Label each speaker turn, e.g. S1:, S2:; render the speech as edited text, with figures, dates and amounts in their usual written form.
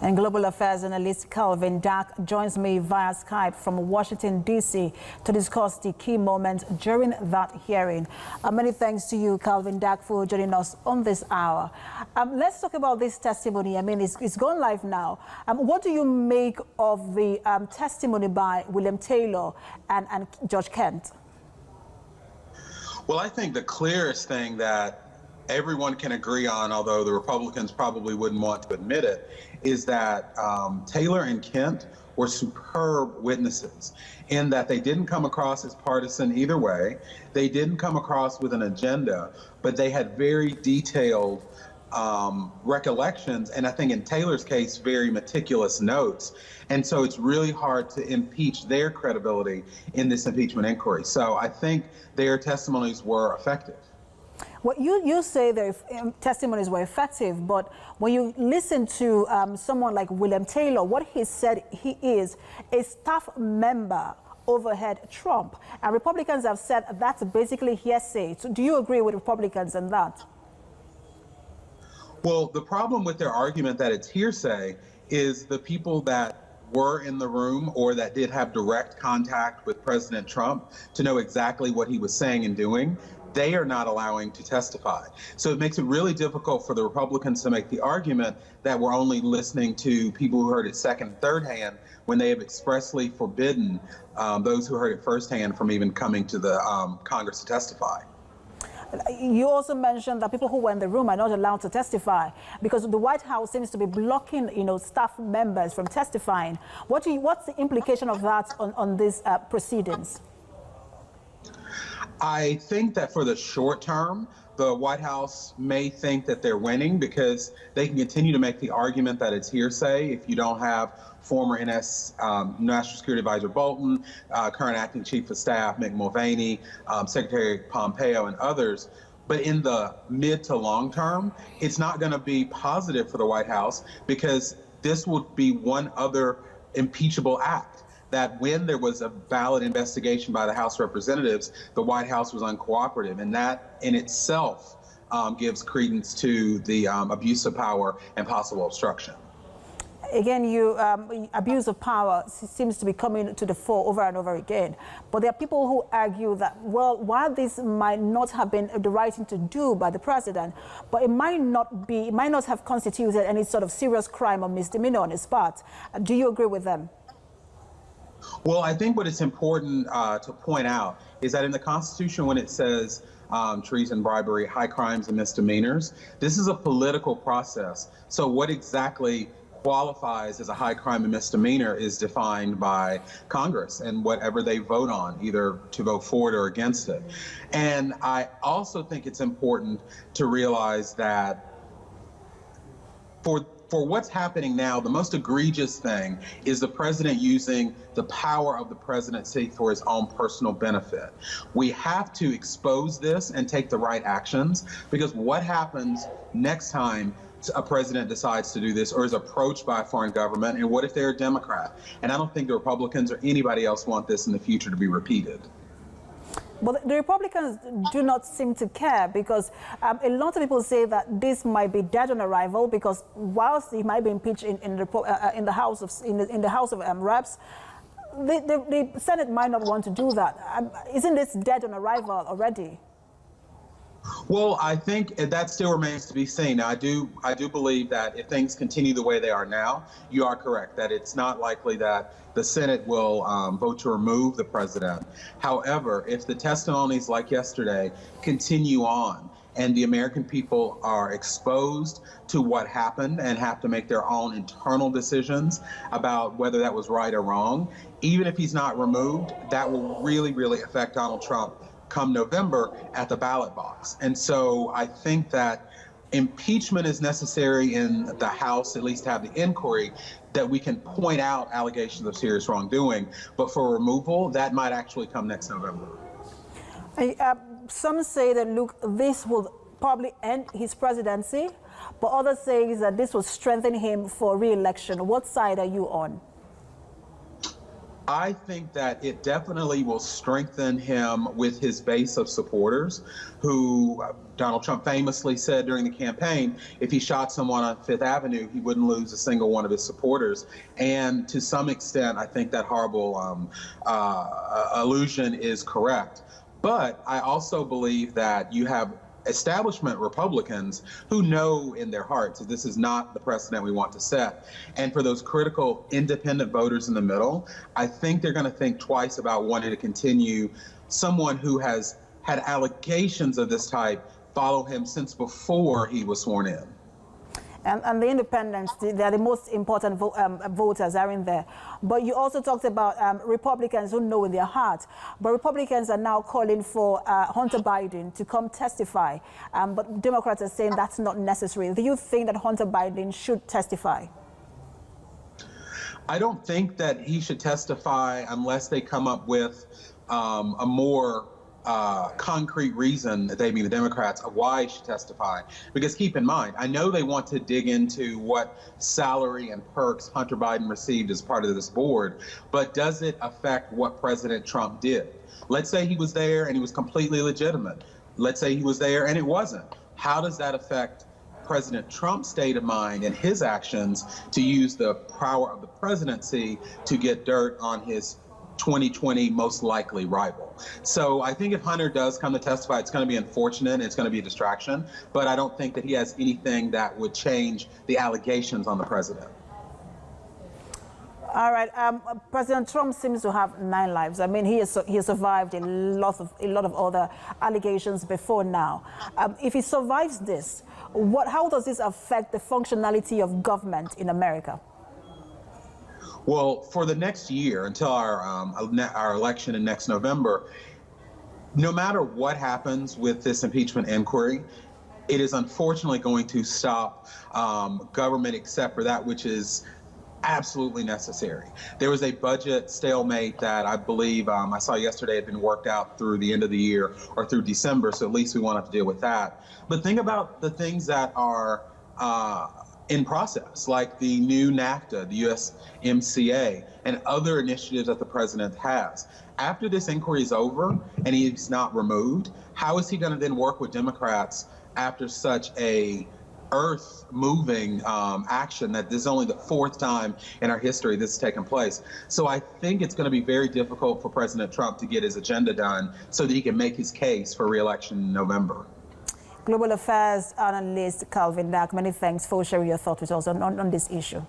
S1: And global affairs analyst Calvin Dack joins me via Skype from Washington, D.C. to discuss the key moments during that hearing. Many thanks to you, Calvin Dack, for joining us on this hour. Let's talk about this testimony. I mean, it's gone live now. What do you make of the testimony by William Taylor and Judge Kent?
S2: Well, I think the clearest thing that everyone can agree on, although the Republicans probably wouldn't want to admit it, is that Taylor and Kent were superb witnesses in that they didn't come across as partisan either way. They didn't come across with an agenda, but they had very detailed recollections, and I think in Taylor's case, very meticulous notes. And so it's really hard to impeach their credibility in this impeachment inquiry. So I think their testimonies were effective.
S1: Well, you say their testimonies were effective, but when you listen to someone like William Taylor, what he said, he is a staff member overheard Trump. And Republicans have said that's basically hearsay. So do you agree with Republicans on that?
S2: Well, the problem with their argument that it's hearsay is the people that were in the room or that did have direct contact with President Trump to know exactly what he was saying and doing, they are not allowing to testify. So it makes it really difficult for the Republicans to make the argument that we're only listening to people who heard it second, third hand, when they have expressly forbidden those who heard it firsthand from even coming to the Congress to testify.
S1: You also mentioned that people who were in the room are not allowed to testify because the White House seems to be blocking, staff members from testifying. What's the implication of that on these proceedings?
S2: I think that for the short term, the White House may think that they're winning because they can continue to make the argument that it's hearsay if you don't have former National Security Advisor Bolton, current Acting Chief of Staff Mick Mulvaney, Secretary Pompeo, and others. But in the mid to long term, it's not going to be positive for the White House because this would be one other impeachable act. That when there was a valid investigation by the House of Representatives, the White House was uncooperative, and that in itself gives credence to the abuse of power and possible obstruction.
S1: Again, abuse of power seems to be coming to the fore over and over again. But there are people who argue that, well, while this might not have been the right thing to do by the president, but it might not have constituted any sort of serious crime or misdemeanor on his part. Do you agree with them?
S2: Well, I think what it's important to point out is that in the Constitution, when it says treason, bribery, high crimes, and misdemeanors, this is a political process. So what exactly qualifies as a high crime and misdemeanor is defined by Congress and whatever they vote on, either to vote for it or against it. And I also think it's important to realize that for what's happening now, the most egregious thing is the president using the power of the presidency for his own personal benefit. We have to expose this and take the right actions, because what happens next time a president decides to do this or is approached by a foreign government, and what if they're a Democrat? And I don't think the Republicans or anybody else want this in the future to be repeated.
S1: But the Republicans do not seem to care because a lot of people say that this might be dead on arrival because whilst he might be impeached in the House of Reps, the Senate might not want to do that. Isn't this dead on arrival already?
S2: Well, I think that still remains to be seen. Now, I do believe that if things continue the way they are now, you are correct that it's not likely that the Senate will vote to remove the president. However, if the testimonies like yesterday continue on and the American people are exposed to what happened and have to make their own internal decisions about whether that was right or wrong, even if he's not removed, that will really, really affect Donald Trump come November at the ballot box. And so I think that impeachment is necessary in the House, at least to have the inquiry, that we can point out allegations of serious wrongdoing. But for removal, that might actually come next November.
S1: Some say that, look, this will probably end his presidency, but others say that this will strengthen him for re-election. What side are you on?
S2: I think that it definitely will strengthen him with his base of supporters who Donald Trump famously said during the campaign, if he shot someone on Fifth Avenue, he wouldn't lose a single one of his supporters. And to some extent, I think that horrible allusion is correct. But I also believe that you have establishment Republicans who know in their hearts that this is not the precedent we want to set. And for those critical independent voters in the middle, I think they're going to think twice about wanting to continue someone who has had allegations of this type follow him since before he was sworn in.
S1: And the independents, they're the most important voters are in there. But you also talked about Republicans who know in their heart. But Republicans are now calling for Hunter Biden to come testify. But Democrats are saying that's not necessary. Do you think that Hunter Biden should testify?
S2: I don't think that he should testify unless they come up with a more concrete reason, they being the Democrats, of why he should testify. Because keep in mind, I know they want to dig into what salary and perks Hunter Biden received as part of this board, but does it affect what President Trump did? Let's say he was there and he was completely legitimate. Let's say he was there and it wasn't. How does that affect President Trump's state of mind and his actions to use the power of the presidency to get dirt on his 2020 most likely rival? So I think if Hunter does come to testify, it's going to be unfortunate. It's going to be a distraction, but I don't think that he has anything that would change the allegations on the president.
S1: All right. President Trump seems to have 9 lives. I mean, he has survived a lot of other allegations before now. If he survives this, how does this affect the functionality of government in America?
S2: Well, for the next year, until our election in next November, no matter what happens with this impeachment inquiry, it is unfortunately going to stop government except for that which is absolutely necessary. There was a budget stalemate that I believe I saw yesterday had been worked out through the end of the year or through December, so at least we won't have to deal with that. But think about the things that are in process, like the new NAFTA, the USMCA, and other initiatives that the president has. After this inquiry is over and he's not removed, how is he going to then work with Democrats after such a earth-moving action that this is only the 4th time in our history this has taken place? So I think it's going to be very difficult for President Trump to get his agenda done so that he can make his case for re-election in November.
S1: Global Affairs analyst Calvin Dack, many thanks for sharing your thoughts with us on this issue.